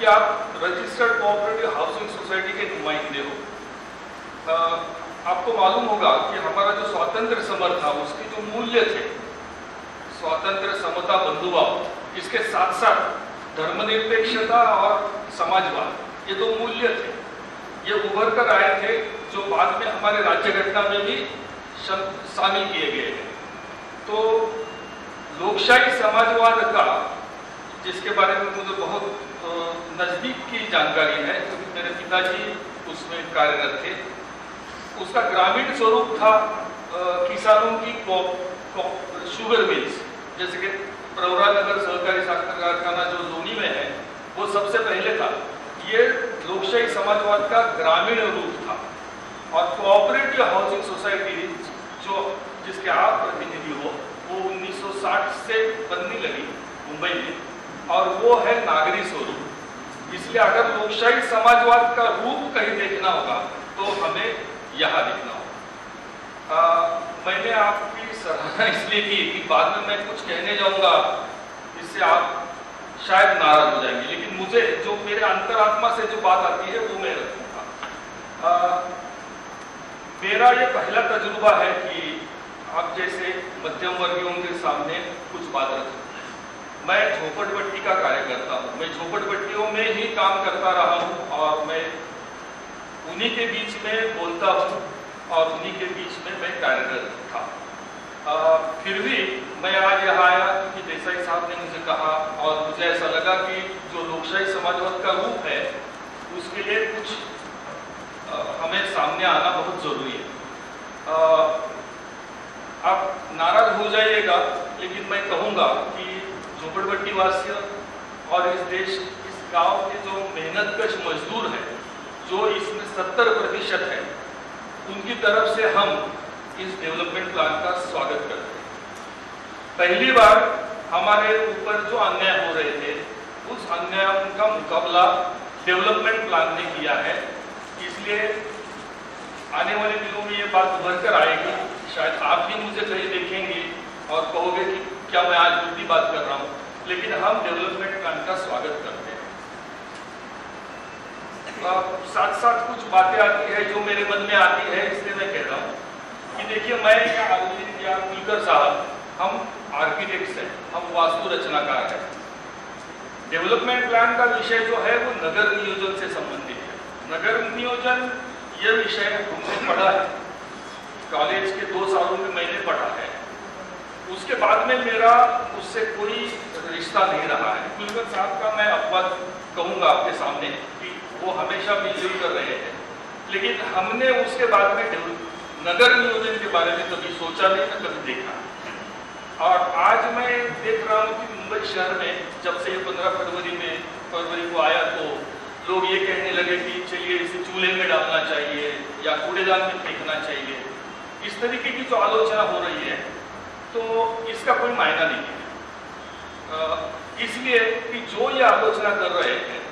आप registered cooperative housing society के नुमाइंदे हो। आपको मालूम होगा कि हमारा जो स्वातंत्र समर था उसके जो मूल्य थे, स्वातंत्र, समता, बंधुभाव, इसके साथ साथ धर्मनिरपेक्षता और समाजवाद, ये दो मूल्य थे, ये उभर कर आए थे, जो बाद में हमारे राज्य घटना में भी शामिल किए गए हैं। तो लोकशाही समाजवाद का, जिसके बारे में मुझे बहुत नजदीक की जानकारी है क्योंकि मेरे पिताजी उसमें कार्यरत थे, उसका ग्रामीण स्वरूप था किसानों की शुगर मिल्स, जैसे कि प्रवरा नगर सहकारी साखर कारखाना जो लोनी में है, वो सबसे पहले था। ये लोकशाही समाजवाद का ग्रामीण रूप था। और कोऑपरेटिव हाउसिंग सोसाइटी जो जिसके आप प्रतिनिधि हो, वो 1960 से बनने लगी मुंबई में, और वो है नागरी स्वरूप। इसलिए अगर लोकशाही समाजवाद का रूप कहीं देखना होगा तो हमें यहाँ देखना होगा। मैंने आपकी सराहना इसलिए की कि बाद में मैं कुछ कहने जाऊंगा इससे आप शायद नाराज हो जाएंगे, लेकिन मुझे जो मेरे अंतरात्मा से जो बात आती है वो मैं रखूंगा। मेरा ये पहला तजुर्बा है कि आप जैसे मध्यम वर्गीयों के सामने कुछ बात रखूं। मैं झोपड़पट्टी का कार्य करता हूँ, मैं झोपड़पट्टियों में ही काम करता रहा हूँ और मैं उन्हीं के बीच में बोलता हूँ और उन्हीं के बीच में मैं कार्यरत था। फिर भी मैं आज यहाँ आया क्योंकि देसाई साहब ने मुझे कहा और मुझे ऐसा लगा कि जो लोकशाही समाजवाद का रूप है उसके लिए कुछ हमें सामने आना बहुत जरूरी है। आप नाराज हो जाइएगा, लेकिन मैं कहूँगा कि झोपड़पट्टी वासी और इस देश, इस गांव के जो मेहनतकश मजदूर हैं, जो इसमें 70% है, उनकी तरफ से हम इस डेवलपमेंट प्लान का स्वागत करते हैं। पहली बार हमारे ऊपर जो अन्याय हो रहे थे, उस अन्याय का मुकाबला डेवलपमेंट प्लान ने किया है। इसलिए आने वाले दिनों में ये बात उभर कर आएगी। शायद आप भी मुझे कहीं देखेंगे और कहोगे कि क्या मैं आज झूठी बात कर रहा हूँ, लेकिन हम डेवलपमेंट प्लान का स्वागत करते हैं। साथ साथ कुछ बातें आती है जो मेरे मन में आती है, इसलिए मैं कह रहा हूँ कि देखिए, मैं या कुलकर साहब, हम आर्किटेक्ट्स हैं, हम वास्तु रचनाकार हैं। डेवलपमेंट प्लान का विषय जो है वो नगर नियोजन से संबंधित है। नगर नियोजन यह विषय हमने पढ़ा है, कॉलेज के 2 सालों में मैंने पढ़ा है। उसके बाद में मेरा उससे कोई रिश्ता नहीं रहा है। कुलकर साहब का मैं अपवाद कहूँगा आपके सामने कि वो हमेशा मिलजुल कर रहे हैं, लेकिन हमने उसके बाद में नगर नियोजन के बारे में कभी सोचा नहीं, न कभी देखा। और आज मैं देख रहा हूँ कि मुंबई शहर में जब से ये 15 फरवरी को आया, तो लोग ये कहने लगे कि चलिए इसे चूल्हे में डालना चाहिए या कूड़ेदान में फेंकना चाहिए। इस तरीके की जो आलोचना हो रही है, तो इसका कोई मायना नहीं है। इसलिए कि जो ये आलोचना कर रहे हैं,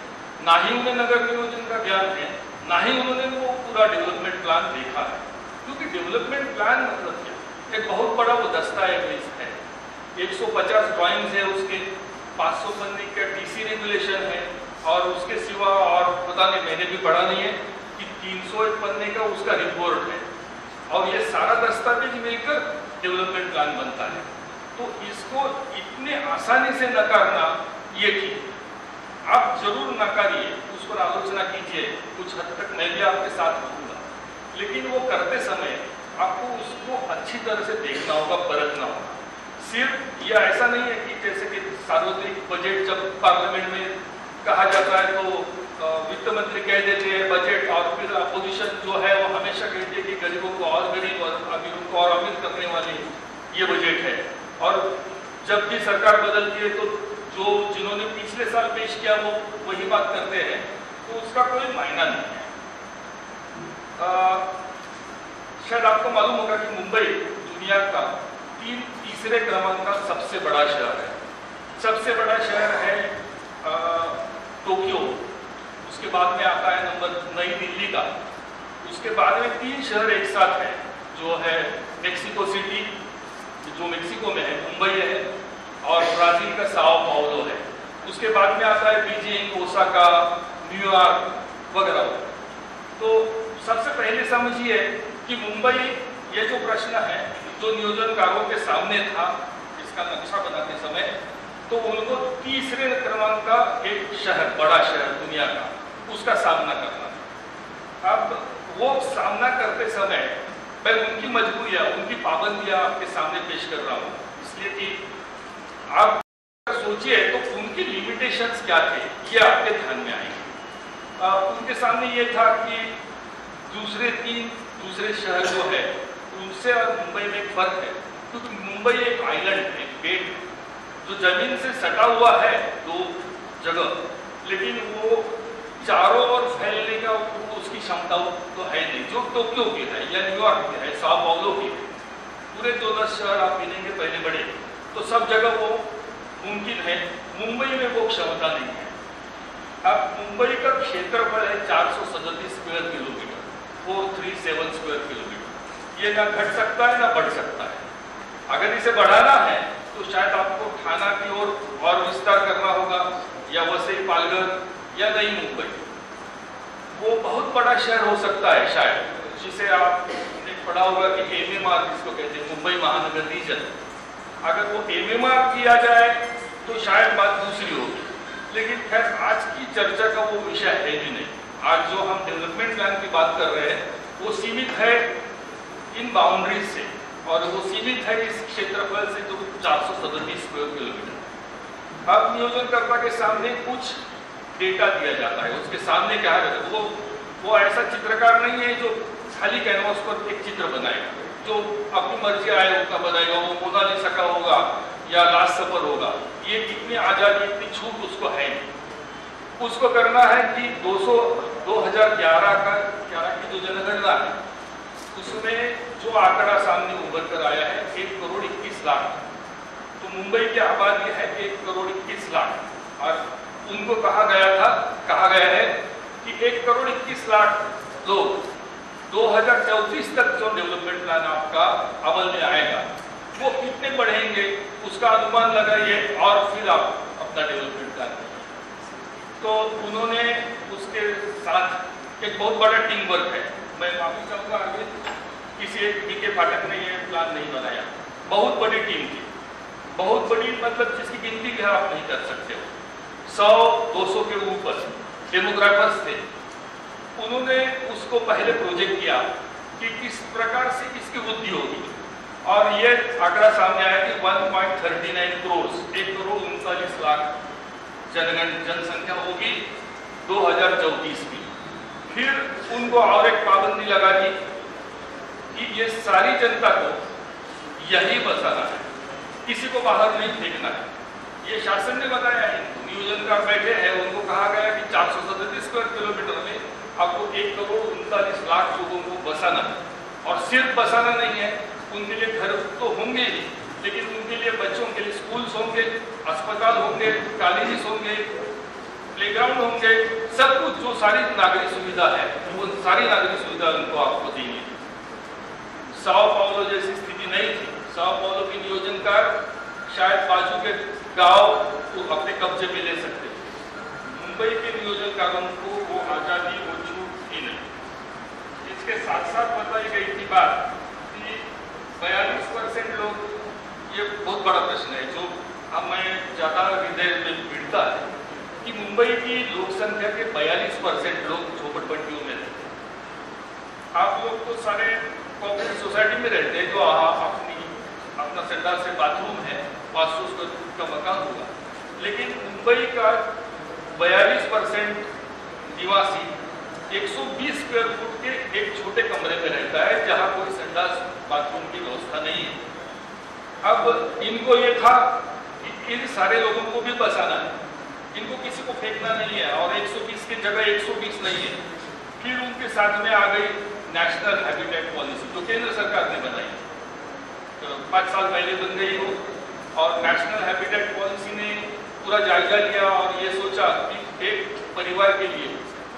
ना ही उन्हें नगर नियोजन का ज्ञान है, ना ही उन्होंने वो पूरा डेवलपमेंट प्लान देखा है। क्योंकि डेवलपमेंट प्लान मतलब क्या, एक बहुत बड़ा वो दस्तावेज है। 150 ड्राइंग्स है, उसके 500 पन्ने का डीसी रेगुलेशन है, और उसके सिवा और पता नहीं, मैंने भी पढ़ा नहीं है कि 301 पन्ने का उसका रिपोर्ट है, और ये सारा दस्तावेज मिलकर डेवलपमेंट प्लान बनता है। तो इसको इतने आसानी से नकारना ये ठीक, आप जरूर नकारिए, उस पर आलोचना कीजिए, कुछ हद तक मैं भी आपके साथ रहूँगा, लेकिन वो करते समय आपको उसको अच्छी तरह से देखना होगा, परखना होगा। सिर्फ यह ऐसा नहीं है कि जैसे कि सार्वत्रिक बजट जब पार्लियामेंट में कहा जाता है तो वित्त मंत्री कह देते हैं बजट, और फिर अपोजिशन जो है वो हमेशा कहती है कि गरीबों को और गरीब और अमीरों को और अमीर करने वाली ये बजट है। और जब भी सरकार बदलती है तो जो जिन्होंने पिछले साल पेश किया वो वही बात करते हैं, तो उसका कोई मायना नहीं है। शायद आपको मालूम होगा कि मुंबई दुनिया का तीसरे क्रमांक का सबसे बड़ा शहर है। सबसे बड़ा शहर है टोक्यो, उसके बाद में आता है नंबर नई दिल्ली का, उसके बाद में 3 शहर एक साथ हैं, जो है मेक्सिको सिटी जो मेक्सिको में है, मुंबई है, और ब्राजील का साओ पाउलो है। उसके बाद में आता है बीजिंग, ओसाका, न्यूयॉर्क वगैरह। तो सबसे पहले समझिए कि मुंबई, ये जो प्रश्न है जो नियोजनकारों के सामने था इसका नक्शा बनाते समय, तो उनको तीसरे क्रमांक का एक शहर, बड़ा शहर दुनिया का, उसका सामना करना था। अब वो सामना करते समय मैं उनकी मजबूरियां, उनकी पाबंदियां आपके सामने पेश कर रहा हूँ, इसलिए कि आप सोचिए तो उनकी लिमिटेशंस क्या थे ये आपके ध्यान में आएंगे। उनके सामने ये था कि दूसरे शहर जो है उनसे और मुंबई में एक फर्क है, क्योंकि मुंबई एक आइलैंड है, एक बेट जो जमीन से सटा हुआ है दो जगह, लेकिन वो चारों ओर फैलने का उसकी क्षमता तो है नहीं जो टोक्यो की है या न्यूयॉर्क की है, sao पाउलो की है। पूरे 14 शहर आप गिनेंगे पहले बड़े, तो सब जगह वो मुमकिन है, मुंबई में वो क्षमता नहीं है। अब मुंबई का क्षेत्रफल है 437 स्क्वायर किलोमीटर, 437 स्क्वायर किलोमीटर। ये ना घट सकता है ना बढ़ सकता है। अगर इसे बढ़ाना है तो शायद आपको थाना की ओर और विस्तार करना होगा, या वसई, पालघर या नई मुंबई। वो बहुत बड़ा शहर हो सकता है शायद, जिसे आपने पढ़ा होगा कि MMR जिसको कहते हैं, मुंबई महानगर रीजन। अगर वो MMR किया जाए तो शायद बात दूसरी होगी, लेकिन खैर आज की चर्चा का वो विषय है भी नहीं। आज जो हम डेवलपमेंट प्लान की बात कर रहे हैं वो सीमित है इन बाउंड्रीज से, और वो सीमित है इस क्षेत्रफल से जो 437 स्क्वायर किलोमीटर। अब नियोजनकर्ता के सामने कुछ डेटा दिया जाता है, उसके सामने क्या है, वो ऐसा चित्रकार नहीं है जो खाली कैनवास पर एक चित्र बनाएगा, जो अपनी मर्जी आए उनका बनाएगा, वो मोनालिसा का होगा या लास्ट सफर होगा। ये इतनी आजादी, इतनी छूट उसको है नहीं। उसको करना है कि 2011 की जो जनगणना है उसमें जो आंकड़ा सामने उभर कर आया है 1 करोड़ 21 लाख। तो मुंबई की आबादी है 1 करोड़ 21 लाख, और उनको कहा गया है कि 1 करोड़ 21 लाख लोग 2034 तक जो डेवलपमेंट प्लान आपका अमल में आएगा वो कितने बढ़ेंगे उसका अनुमान लगाइए, और फिर आप अपना डेवलपमेंट प्लान करिए। तो उन्होंने उसके साथ एक बहुत बड़ा टीम वर्क है। मैं माफी चाहूँगा, आगे किसी एक BK पाठक ने ये प्लान नहीं बनाया, बहुत बड़ी टीम थी, बहुत बड़ी, मतलब जिसकी गिनती भी आप नहीं कर सकते हो। 100-200 के ऊपर डेमोग्राफर्स थे। उन्होंने उसको पहले प्रोजेक्ट किया कि किस प्रकार से इसकी वृद्धि होगी, और ये आंकड़ा सामने आया कि 1.39 करोड़, 1 करोड़ 39 लाख जनसंख्या होगी 2034 की। फिर उनको और एक पाबंदी लगा दी कि ये सारी जनता को यही बसाना है, किसी को बाहर नहीं फेंकना है। ये शासन ने बताया है, नियोजनकार बैठे हैं, उनको कहा गया कि 437 स्क्वायर किलोमीटर में आपको 1 करोड़ 39 लाख लोगों को बसाना है। और सिर्फ बसाना नहीं है, उनके लिए घर तो होंगे ही, लेकिन उनके लिए बच्चों के लिए स्कूल्स होंगे, अस्पताल होंगे, कॉलेजेस होंगे, प्लेग्राउंड होंगे, सब कुछ जो सारी नागरिक सुविधा है वो सारी नागरिक सुविधा उनको आपको देंगे। sao पाउलो जैसी स्थिति नहीं थी। sao पाउलो के नियोजनकार शायद बाजू के गांव को अपने कब्जे में ले सकते, मुंबई के नियोजनकारों को वो आजादी, वो छूट थी नहीं। इसके साथ साथ बताई गई थी बात कि 42% लोग, ये बहुत बड़ा प्रश्न है जो हमें ज़्यादा हृदय में पीड़ता है, कि मुंबई की लोक संख्या के 42% लोग झोपड़पट्टियों में रहते हैं। आप लोग तो सारे कोऑपरेटिव सोसाइटी में रहते हैं, जो अपना संडास से बाथरूम है, 500 स्क्वायर फुट का मकान होगा, लेकिन मुंबई का 42% निवासी 120 स्क्वायर फुट के एक छोटे कमरे में रहता है, जहां कोई संडास बाथरूम की व्यवस्था नहीं है। अब इनको ये था कि इन सारे लोगों को भी बसाना है, इनको किसी को फेंकना नहीं है, और 120 की जगह 120 नहीं है। फिर उनके साथ में आ गई नेशनल हैबिटेट पॉलिसी, जो केंद्र सरकार ने बनाई, तो 5 साल पहले बन गई हो, और नेशनल हैबिटेट पॉलिसी ने पूरा जायजा लिया और ये सोचा कि एक परिवार के लिए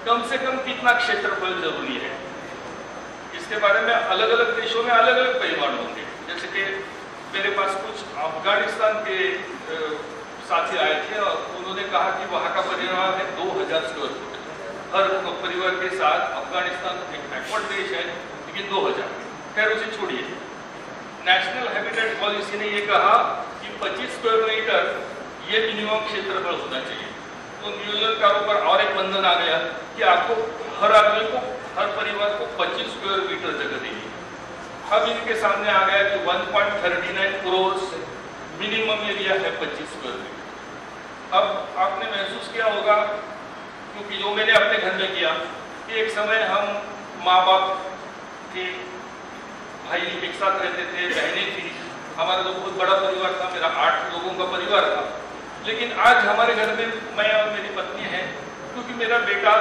कम से कम कितना क्षेत्रफल जरूरी है। इसके बारे में अलग अलग देशों में अलग अलग परिमाण होंगे। जैसे कि मेरे पास कुछ अफगानिस्तान के साथी आए थे और उन्होंने कहा कि वहाँ का परिवार है 2000 स्क्वायर फुट, हर परिवार के साथ। अफगानिस्तान एक बैकवर्ड देश है, लेकिन 2000। खैर उसे छोड़िए। नेशनल हैबिटेट पॉलिसी ने ये कहा कि 25 स्क्वायर मीटर ये मिनिमम क्षेत्रफल होना चाहिए। तो नियोजनकारों पर और एक बंधन आ गया कि आपको हर आदमी को, हर परिवार को 25 स्क्वायर मीटर जगह देगी। अब इनके सामने आ गया कि 1.39 करोड़ मिनिमम एरिया है 25 स्क्वायर मीटर। अब आपने महसूस किया होगा, क्योंकि जो मैंने अपने घर में किया कि एक समय हम माँ बाप के भाई एक साथ रहते थे, बहनें थी, हमारा तो बहुत बड़ा परिवार था, मेरा 8 लोगों का परिवार था। लेकिन आज हमारे घर में मैं और मेरी पत्नी है, क्योंकि मेरा बेटा,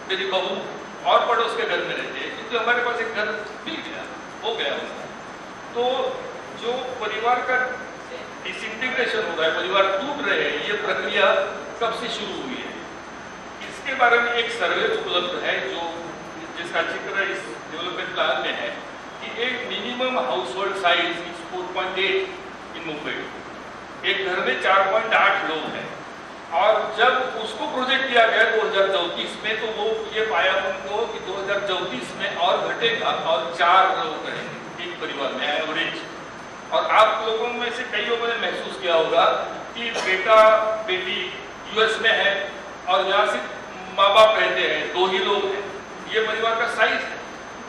मेरी बहू और पड़ोस के घर में रहते हैं, क्योंकि हमारे पास एक घर मिल गया, हो गया। तो जो परिवार का डिसइंटीग्रेशन हो रहा है, परिवार टूट रहे हैं, ये प्रक्रिया कब से शुरू हुई है? इसके बारे में एक सर्वे उपलब्ध है जो जिसका जिक्र इस डेवलपमेंट प्लान में है कि एक minimum house hold size is 4.8 इन मुंबई। एक घर में 4.8 लोग हैं, और जब उसको प्रोजेक्ट किया गया 2034 में, तो वो ये पाया उनको कि 2034 में और घटेगा और 4 लोग रहेंगे एक परिवार में एवरेज। और आप लोगों में से कई लोगों ने महसूस किया होगा कि बेटा बेटी यूएस में है और यहाँ सिर्फ माँ बाप रहते हैं, 2 ही लोग हैं, ये परिवार का साइज है।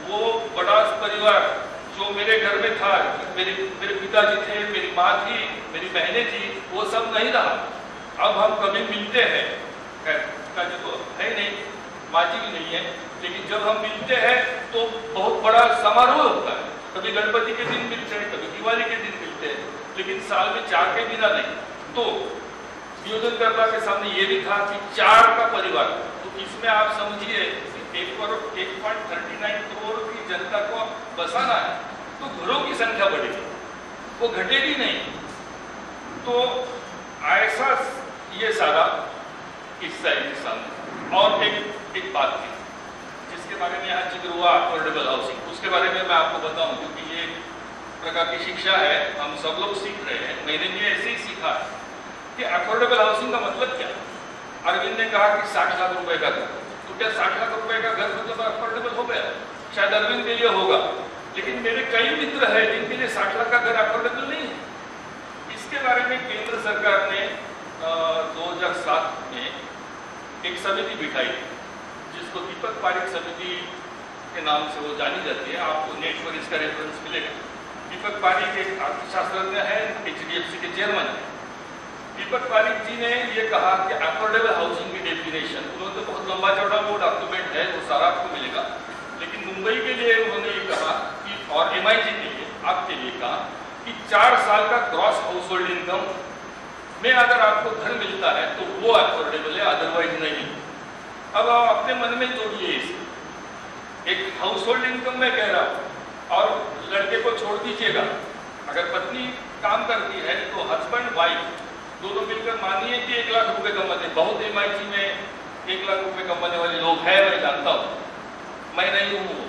वो बड़ा परिवार जो मेरे घर में था, मेरे पिताजी थे, मेरी माँ थी, मेरी बहनें थी, वो सब नहीं रहा। अब हम कभी मिलते हैं, पिताजी तो है नहीं, माँ जी भी नहीं है, लेकिन जब हम मिलते हैं तो बहुत बड़ा समारोह होता है। कभी गणपति के दिन मिलते हैं, कभी दिवाली के दिन मिलते हैं, लेकिन साल में 4 के बिना नहीं। तो नियोजनकर्ता के सामने ये भी था कि 4 का परिवार, तो इसमें आप समझिए 1.39 करोड़ की जनता को बसाना है, तो घरों की संख्या बढ़ेगी, वो घटेगी नहीं। तो ऐसा ये सारा किस्सा है सामने। और एक बात थी जिसके बारे में यहाँ जिक्र हुआ, अफोर्डेबल हाउसिंग। उसके बारे में मैं आपको बताऊं, क्योंकि ये प्रकार की शिक्षा है, हम सब लोग सीख रहे हैं। मैंने भी ऐसे ही सीखा कि अफोर्डेबल हाउसिंग का मतलब क्या। अरविंद ने कहा कि 60 लाख रुपए का घर, तो क्या 60 लाख रुपए का घर मतलब अफोर्डेबल हो गया? शायद अरविंद के लिए होगा, लेकिन मेरे कई मित्र हैं जिनके लिए 60 लाख का घर अफोर्डेबल नहीं है। इसके बारे में केंद्र सरकार ने 2007 में एक समिति बिठाई, जिसको दीपक पारिक समिति के नाम से वो जानी जाती है। आपको नेट पर इसका रेफरेंस मिलेगा। दीपक पारिक एक अर्थशास्त्रज्ञ है, HDFC के चेयरमैन है। दीपक पारिक जी ने ये कहा कि अफोर्डेबल हाउसिंग की डेफिनेशन, उन्होंने तो बहुत लंबा चौड़ा वो डॉक्यूमेंट है, वो सारा आपको मिलेगा, लेकिन मुंबई के लिए उन्होंने ये कहा कि, और MIG के लिए, आपके लिए कहा कि 4 साल का ग्रॉस हाउस होल्ड इनकम में अगर आपको घर मिलता है तो वो अफोर्डेबल है, अदरवाइज नहीं। अब आप अपने मन में जोड़िए इसे, एक हाउस होल्ड इनकम में कह रहा हूँ, और लड़के को छोड़ दीजिएगा, अगर पत्नी काम करती है तो हस्बैंड वाइफ दोनों मिलकर मानिए कि 1 लाख रुपए कमाते। बहुत MIG में 1 लाख रुपए कमाने वाले लोग हैं, मैं जानता हूँ, मैं नहीं हूँ।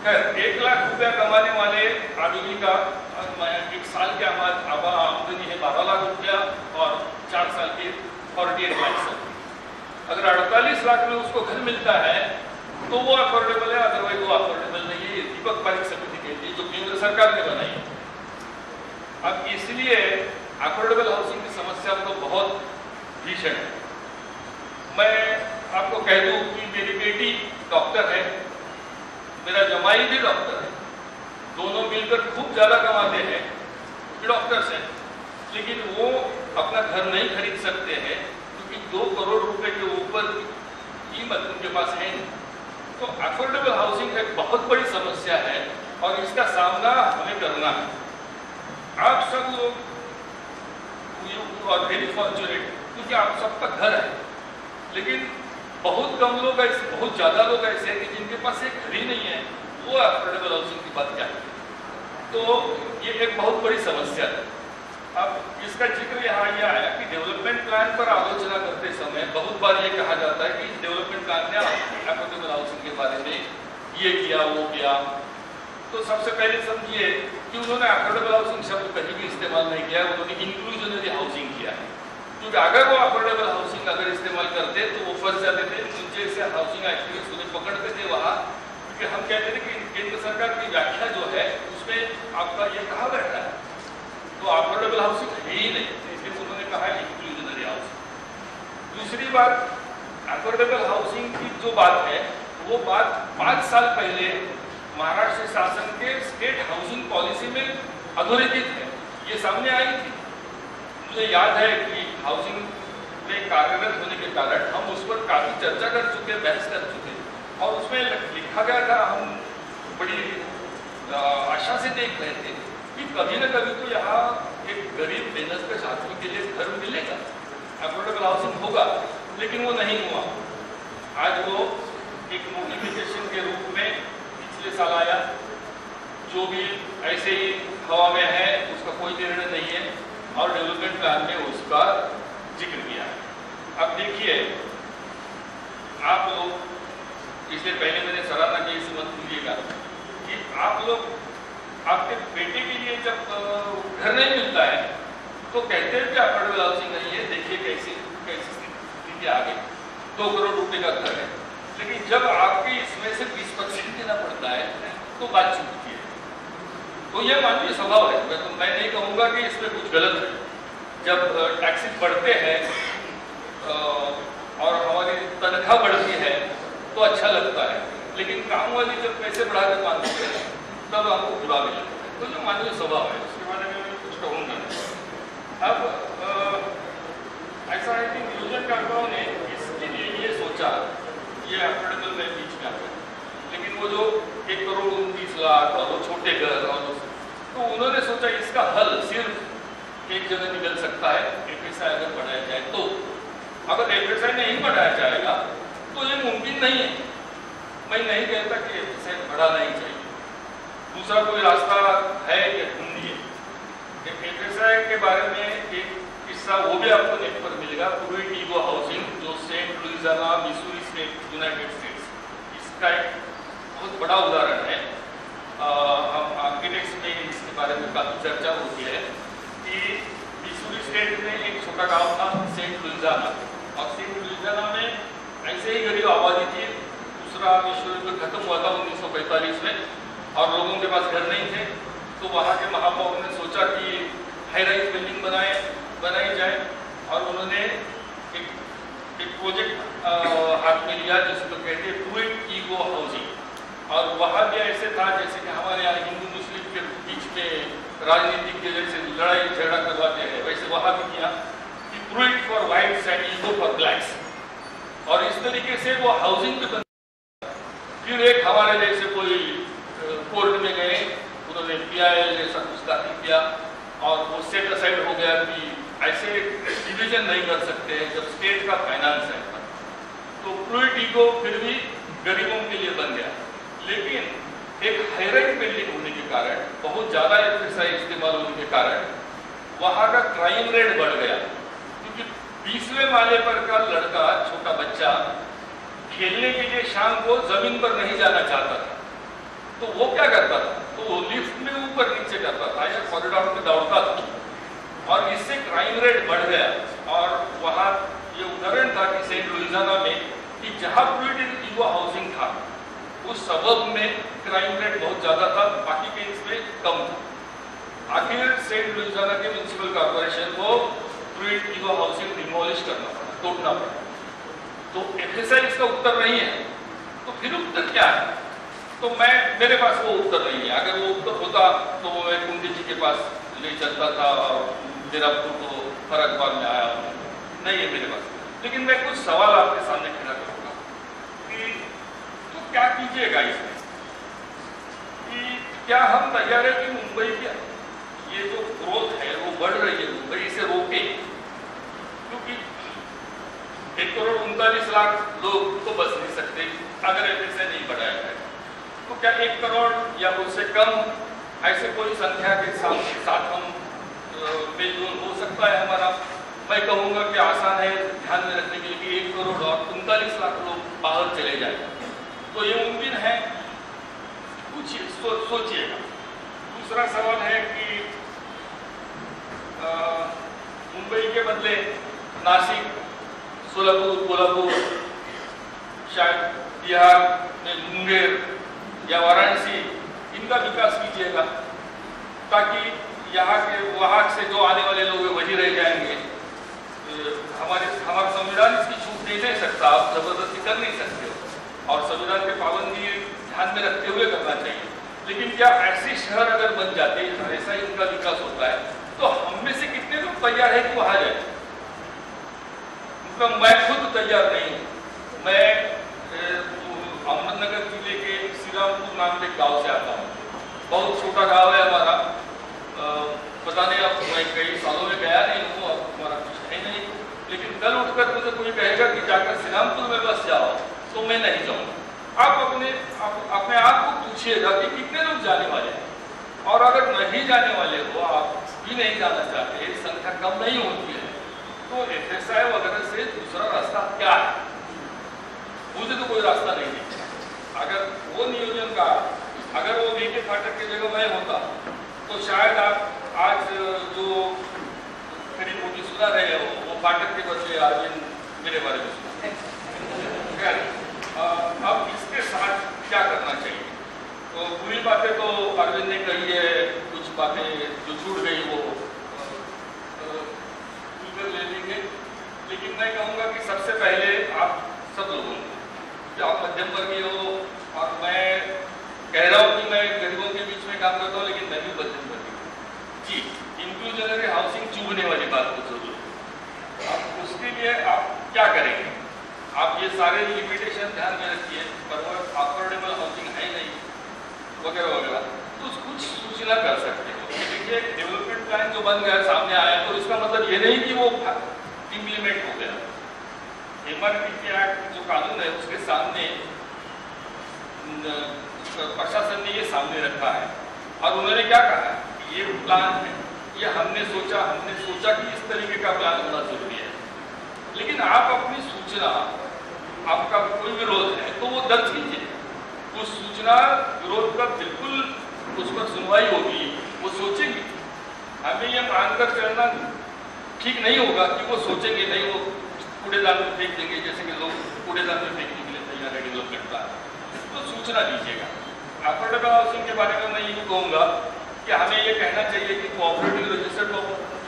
खैर 1 लाख रुपया कमाने वाले आदमी का 1 साल के आमदनी है 12 लाख रुपया, और 4 साल के 48 लाख। अगर 48 लाख में उसको घर मिलता है तो वो अफोर्डेबल है, अदरवाइज वो अफोर्डेबल नहीं है। दीपक पारिक समिति कहती है, जो केंद्र सरकार ने बनाई। अब इसलिए अफोर्डेबल हाउसिंग की समस्या तो बहुत भीषण है। मैं आपको कह दूं कि मेरी बेटी डॉक्टर है, मेरा जमाई भी डॉक्टर है, दोनों मिलकर खूब ज्यादा कमाते हैं, डॉक्टर्स हैं, लेकिन वो अपना घर नहीं खरीद सकते हैं क्योंकि 2 करोड़ रुपए के ऊपर कीमत उनके पास है नहीं। तो अफोर्डेबल हाउसिंग एक बहुत बड़ी समस्या है और इसका सामना हमें करना है। आप सब लोग और वेरी फॉर्चुनेट, क्योंकि आप सबका घर है, लेकिन बहुत कम लोग ऐसे, बहुत ज्यादा लोग ऐसे हैं कि जिनके पास एक घर ही नहीं है। वो अफोर्डेबल हाउसिंग की बात क्या है? तो ये एक बहुत बड़ी समस्या है। अब इसका जिक्र यहाँ यह आया कि डेवलपमेंट प्लान पर आलोचना करते समय बहुत बार ये कहा जाता है कि इस डेवलपमेंट प्लान ने अफोर्डेबल हाउसिंग के बारे में ये किया वो किया। तो सबसे पहले समझिए कि उन्होंने अफोर्डेबल हाउसिंग शब्द कहीं भी इस्तेमाल नहीं किया, उन्होंने इंक्लूजनरी हाउसिंग किया है। क्योंकि अगर वो अफोर्डेबल हाउसिंग अगर इस्तेमाल करते तो वो फंस जाते थे, नीचे से हाउसिंग एक्टिविस्ट उन्हें पकड़ते थे वहाँ, क्योंकि हम कहते थे कि केंद्र सरकार की व्याख्या जो है उसमें आपका ये कहा बैठा है, तो अफोर्डेबल हाउसिंग है ही नहीं, इसलिए उन्होंने कहा है इंक्लूजनरी हाउसिंग। दूसरी बात, अफोर्डेबल हाउसिंग की जो बात है वो बात 5 साल पहले महाराष्ट्र शासन के स्टेट हाउसिंग पॉलिसी में अधोरेखित है, ये सामने आई थी। मुझे याद है कि हाउसिंग में कार्यरत होने के कारण हम उस पर काफी चर्चा कर चुके, बहस कर चुके, और उसमें लिखा गया था, हम बड़ी आशा से देख रहे थे कि कभी न कभी तो यहाँ एक गरीब बेनस्ब छात्रों के लिए घर मिलेगा, अफोर्डेबल हाउसिंग होगा, लेकिन वो नहीं हुआ। आज वो एक नोटिफिकेशन के रूप में पिछले साल आया, जो भी ऐसे ही हवा में है, उसका कोई निर्णय नहीं है, और डेवलपमेंट प्लान में उसका जिक्र किया है। अब देखिए, आप लोग इससे पहले मैंने सराहना की, इसे मत भूलिएगा कि आप लोग आपके बेटे के लिए जब घर नहीं मिलता है तो कहते हैं कि अफोर्डेबल हाउसिंग नहीं है, देखिए कैसी स्थिति आ गई, 2 करोड़ रुपए का घर है, लेकिन जब आपके इसमें से 20% देना पड़ता है तो बात चुकती है। तो यह मानवीय स्वभाव है, मैं नहीं कहूँगा कि इसमें कुछ गलत है। जब टैक्सेस बढ़ते हैं और हमारी तनख्वाह बढ़ती है तो अच्छा लगता है, लेकिन काम वाली जब पैसे बढ़ा कर मांगते हैं तब हमको बुरा भी लगता है। तो जो मानवीय स्वभाव है उसके बारे में मैं कुछ कहूँगा नहीं। अब ऐसा है कि नियोजनकर्ताओं ने इसके लिए ये सोचा, ये अफोर्डेबल में बीच में आता है, लेकिन वो जो 1 करोड़ 29 लाख और वो छोटे घर और तो उन्होंने सोचा इसका हल सिर्फ एक जगह निकल सकता है, FSI अगर बढ़ाया जाए तो। अगर FSI नहीं बढ़ाया जाएगा तो ये मुमकिन नहीं है। मैं नहीं कहता कि FSI बढ़ाना ही चाहिए, दूसरा कोई रास्ता है कि ढूंढिए। FSI के बारे में एक किस्सा वो भी आपको नेट पर मिलेगा, प्रूइट ईगो हाउसिंग, जो Saint Louisiana Missouri state United States, इसका एक बहुत बड़ा उदाहरण है। हम आर्किटेक्ट्स में इसके बारे में काफ़ी चर्चा होती है कि मिसूरी स्टेट में एक छोटा गांव था सेंट लुइसियाना, और सेंट लुइसियाना में ऐसे ही गरीब आबादी थी। दूसरा विश्व युद्ध खत्म हुआ था 1945 में, और लोगों के पास घर नहीं थे, तो वहाँ के महापौर ने सोचा कि हाई राइज बिल्डिंग बनाई जाए, और उन्होंने एक प्रोजेक्ट हाथ में लिया जिसको कहते हैं प्रूइट ईगो हाउसिंग। और वहाँ भी ऐसे था जैसे कि हमारे यहाँ हिंदू मुस्लिम के बीच में राजनीतिक के जैसे लड़ाई झगड़ा करवाते हैं, वैसे वहाँ भी किया कि Pruitt for whites and Igoe for blacks, और इस तरीके से वो हाउसिंग भी बन। फिर एक हमारे जैसे कोई कोर्ट में गए, उन्होंने PIL जैसा कुछ दाखिल किया, और वो सेट असाइड हो गया कि ऐसे डिवीजन नहीं कर सकते जब स्टेट का फाइनेंस है। तो प्रूइट ईगो फिर भी गरीबों के लिए बन गया, लेकिन एक हाई-राइज बिल्डिंग होने के कारण, बहुत ज़्यादा FSI इस्तेमाल होने के कारण वहाँ का क्राइम रेट बढ़ गया, क्योंकि 20वें माले पर का लड़का, छोटा बच्चा खेलने के लिए शाम को जमीन पर नहीं जाना चाहता था, तो वो क्या करता था, तो वो लिफ्ट में ऊपर नीचे करता था या कॉरिडोर में दौड़ता था, और इससे क्राइम रेट बढ़ गया। और वहाँ ये उदाहरण था कि सेंट लुइसियाना में कि जहाँ प्रूइट ईगो हाउसिंग था उस सबब में क्राइम रेट बहुत ज़्यादा था, बाकी के इसमें कम था। आखिर सेंट लुइसियाना के म्यूनिसिपल कॉर्पोरेशन को प्रूइट ईगो हाउसिंग डिमोलिश करना पड़ा, तोड़ना पड़ा। तो FSI इसका उत्तर नहीं है, तो फिर उत्तर क्या है? तो मेरे पास वो उत्तर नहीं है। अगर वो उत्तर होता तो मैं कुंडी जी के पास ले चलता था और मेरा को फर्क बाद में आया, नहीं है मेरे पास। लेकिन मैं कुछ सवाल आपके सामने खड़ा करूँगा कि तो क्या कीजिएगा इसमें, कि क्या हम तैयार है कि मुंबई की ये जो ग्रोथ है वो बढ़ रही है, मुंबई इसे रोके? क्योंकि 1 करोड़ 39 लाख लोग तो बच नहीं सकते अगर FSI नहीं बढ़ाया जाए। तो क्या 1 करोड़ या उससे कम ऐसे कोई संख्या के साथ हम मेलजोल हो सकता है हमारा? मैं कहूँगा कि आसान है ध्यान में रखने के लिए कि 1 करोड़ और 39 लाख लोग बाहर चले जाए, तो ये मुमकिन है। पूछिए, सोचिएगा। दूसरा सवाल है कि मुंबई के बदले नासिक, सोलापुर, कोल्हापुर, शायद बिहार में मुंगेर या वाराणसी, इनका विकास कीजिएगा ताकि वहाँ से जो आने वाले लोग वही रह जाएंगे। हमारा संविधान इसकी छूट नहीं सकता, आप जबरदस्ती कर नहीं सकते हो, और संविधान के पाबंदी ध्यान में रखते हुए करना चाहिए। लेकिन क्या ऐसे शहर अगर बन जाते हैं, ऐसा ही उनका विकास होता है, तो हम में से कितने लोग तैयार है कि वहां जाए? मैं खुद तैयार नहीं हूँ। मैं अहमदनगर जिले के श्रीरामपुर नाम के गांव से आता हूँ। बहुत छोटा गांव है हमारा। पता नहीं, अब मैं कई सालों में गया नहीं हूँ, अब हमारा कुछ है नहीं। लेकिन कल उठकर मुझे कोई कहेगा कि जाकर श्रीरामपुर में बस जाओ, तो मैं नहीं जाऊँगा। आप अपने आप को पूछिएगा कि कितने लोग जाने वाले हैं, और अगर नहीं जाने वाले हो, आप भी नहीं जाना चाहते, संख्या कम नहीं होती है, तो FSI वगैरह से दूसरा रास्ता क्या है? मुझे तो कोई रास्ता नहीं दिखता। अगर वो नियोजन का, अगर वो VK फाटक की जगह मैं होता, तो शायद आप आज जो खड़ी मोटी सुना रहे हो, वो फाटक के बदले आज मेरे बारे में सुना। अब इसके साथ क्या करना चाहिए? तो पूरी बातें तो अरविंद ने कही है, कुछ बातें जो छूट गई वो ले लेंगे। लेकिन मैं कहूँगा कि सबसे पहले आप सब लोगों को, जो आप मध्यम वर्गीय हो, और मैं कह रहा हूँ कि मैं गरीबों के बीच में काम करता हूँ, लेकिन मैं भी मध्यम वर्गीय हूँ जी। इंक्लूजनरी हाउसिंग चुभने वाली बात को जरूर, अब उसके लिए आप क्या करेंगे? आप ये सारे लिमिटेशन ध्यान में रखिए, अफोर्डेबल हाउसिंग है नहीं वगैरह वगैरह, तो कुछ सूचना कर सकते हो। देखिए, डेवलपमेंट प्लान जो बन गया सामने आया, तो इसका मतलब ये नहीं कि वो इम्प्लीमेंट हो गया। MRPT एक्ट जो कानून है, उसके सामने प्रशासन ने ये सामने रखा है, और उन्होंने क्या कहा है, ये प्लान है, ये हमने सोचा कि इस तरीके का प्लान होना जरूरी है। लेकिन आप अपनी सूचना, आपका कोई विरोध है तो वो दर्ज कीजिए। उस सूचना विरोध का बिल्कुल उस पर सुनवाई होगी, वो सोचेंगे। हमें ये मानकर चलना ठीक नहीं होगा कि वो सोचेंगे नहीं, वो कूड़ेदान में फेंक देंगे, जैसे कि लोग कूड़ेदान में फेंकने के लिए तैयार है डेवलपमेंट प्लान। तो सूचना दीजिएगा। अफोर्डेबल हाउसिंग के बारे में मैं ये कहूँगा कि हमें ये कहना चाहिए कि कोऑपरेटिव रजिस्टर्ड,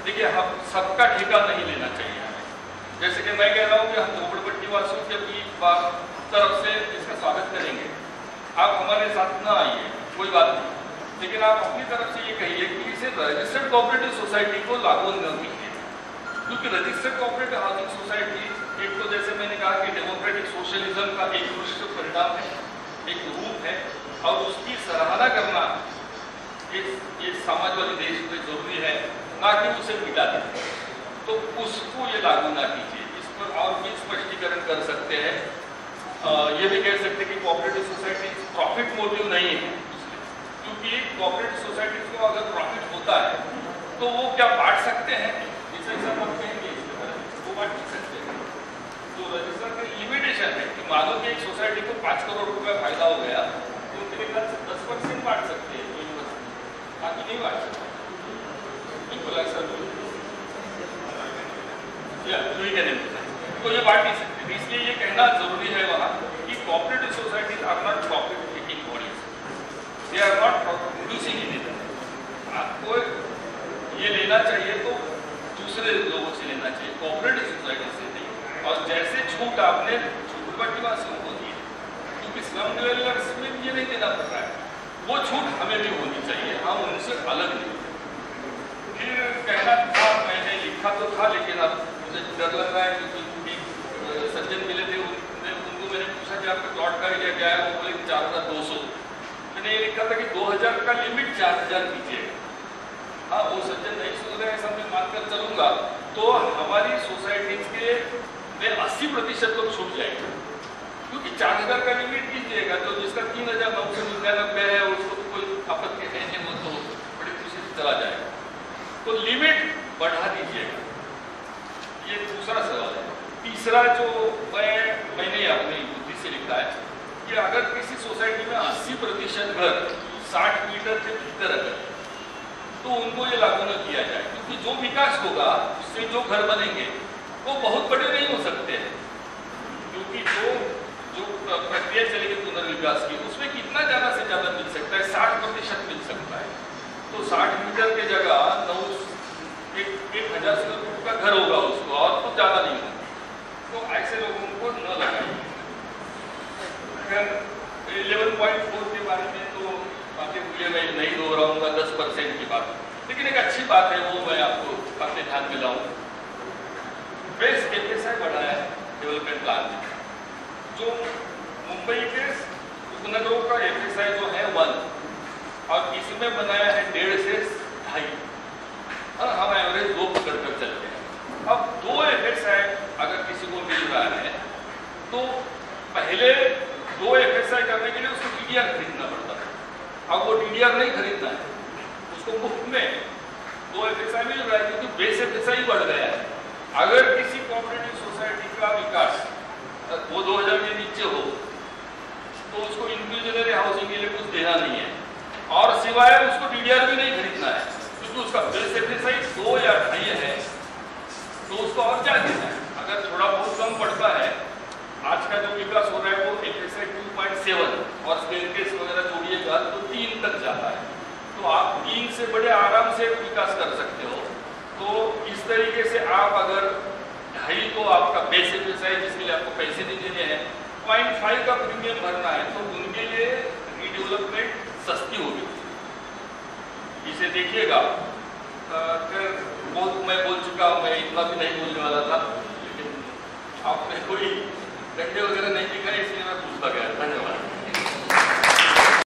देखिए हम सबका ठेका नहीं लेना चाहिए हमें। जैसे कि मैं कह रहा हूँ कि हम झोपड़पट्टी वासियों की अपनी तरफ से इसका स्वागत करेंगे, आप हमारे साथ ना आइए, कोई बात नहीं, लेकिन आप अपनी तरफ से ये कहिए कि इसे रजिस्टर्ड कोऑपरेटिव सोसाइटी को लागू न कीजिए। क्योंकि रजिस्टर्ड कोऑपरेटिव हाउसिंग सोसाइटी एक तो जैसे मैंने कहा कि डेमोक्रेटिक सोशलिज्म का एक उत्कृष्ट परिणाम है, एक रूप है, और उसकी सराहना करना ये समाजवादी देश में जरूरी है, ना कि उसे मिटा दें। तो उसको ये लागू ना कीजिए। इस पर और भी स्पष्टीकरण कर सकते हैं। ये भी कह सकते हैं कि कोऑपरेटिव सोसाइटी प्रॉफिट मोटिव नहीं है, क्योंकि कोऑपरेटिव सोसाइटी को अगर प्रॉफिट होता है तो वो क्या बांट सकते हैं, जैसे सब हम कहेंगे वो बांट नहीं सकते हैं। तो रजिस्टर का लिमिटेशन है कि मानो कि एक सोसाइटी को 5 करोड़ रुपया फायदा हो गया, तो उनके घर से 10% बांट सकते हैं, बाकी नहीं बांट सकते। बिल्कुल ऐसा तो ये बांट नहीं सकते। इसलिए ये कहना जरूरी है वहाँ कि cooperative societies are not profit making bodies, they are not producing anything. आपको ये लेना चाहिए तो दूसरे लोगों से लेना चाहिए, कोऑपरेटिव सोसाइटी से नहीं। और जैसे छूट आपने झोपड़पट्टी वासियों को दी, क्योंकि स्लम डिवेलपर्स में ये नहीं देना पड़ रहा है, वो छूट हमें भी होनी चाहिए, हम उनसे अलग नहीं। फिर कहना था, मैंने लिखा तो था, लेकिन अब मुझे डर लग रहा है क्योंकि सज्जन मिले थे, उनको मैंने पूछा कि आपका प्लॉट का एरिया क्या है, वो बोले 4200। मैंने ये लिखा था कि 2000 का लिमिट 4000 कीजिए। हाँ, वो सज्जन नहीं सुन रहे हैं, सब मैं मानकर चलूंगा, तो हमारी सोसाइटीज के में 80% लोग छूट जाएंगे। क्योंकि 4000 का लिमिट कीजिएगा, तो जिसका 3999 है उसको तो कोई आपत्ति है नहीं, वो तो बड़ी खुशी से चला जाएगा। तो लिमिट बढ़ा दीजिएगा। ये दूसरा सवाल है। तीसरा जो मैंने अपनी बुद्धि से लिखा है कि अगर किसी सोसाइटी में 80% घर 60 मीटर के भीतर है तो उनको ये लागू न किया जाए, क्योंकि जो विकास होगा उससे जो घर बनेंगे वो बहुत बड़े नहीं हो सकते हैं, क्योंकि जो प्रक्रिया चलेगी पुनर्विकास की उसमें कितना ज़्यादा से ज़्यादा मिल सकता है, 60% मिल सकता है। तो 60 मीटर की जगह 1,000 स्क्वायर फुट का घर होगा उसको, और कुछ ज़्यादा नहीं होगा। तो ऐसे लोगों को न लगाइए। 11.4 के बारे में तो बातें हुई, मैं नहीं दोहराऊंगा 10% की बात, लेकिन एक अच्छी बात है वो मैं आपको अपने ध्यान में लाऊं। बेस FSI बढ़ाया है डेवलपमेंट प्लान में, जो मुंबई के उपनगरों का FSI जो है 1 और इसमें बनाया है 1.5 से 2.5, और हम एवरेज 2 पकड़ कर चलते हैं। अब 2 FSI अगर किसी को मिल रहा है तो पहले 2 FSI करने के लिए उसको DDR खरीदना पड़ता है, अब वो DDR नहीं खरीदना है, उसको मुफ्त में 2 FSI मिल रहा है, क्योंकि बेस FSI बढ़ गया है। अगर किसी कोऑपरेटिव सोसाइटी का विकास वो 2000 के नीचे हो तो उसको इंडिविजुअल हाउसिंग के लिए कुछ देना नहीं है, और सिवाय उसको DDR भी नहीं खरीदना है, क्योंकि उसका बेस FSI 2 या 2.5 है, तो उसको और क्या देना है। अगर थोड़ा बहुत कम पड़ता है, आज का जो विकास हो रहा है वो FSI 2.7 और स्टेयरकेस वगैरह जोड़िएगा तो 3 तक जाता है, तो आप 3 से बड़े आराम से विकास कर सकते हो। तो इस तरीके से आप अगर 2.5 तो आपका बेस FSI जिसके लिए आपको पैसे नहीं देने हैं, 0.5 का प्रीमियम भरना है, तो उनके लिए रीडेवलपमेंट सस्ती होगी। इसे देखिएगा। फिर बहुत मैं बोल चुका हूँ, मैं इतना भी नहीं बोलने वाला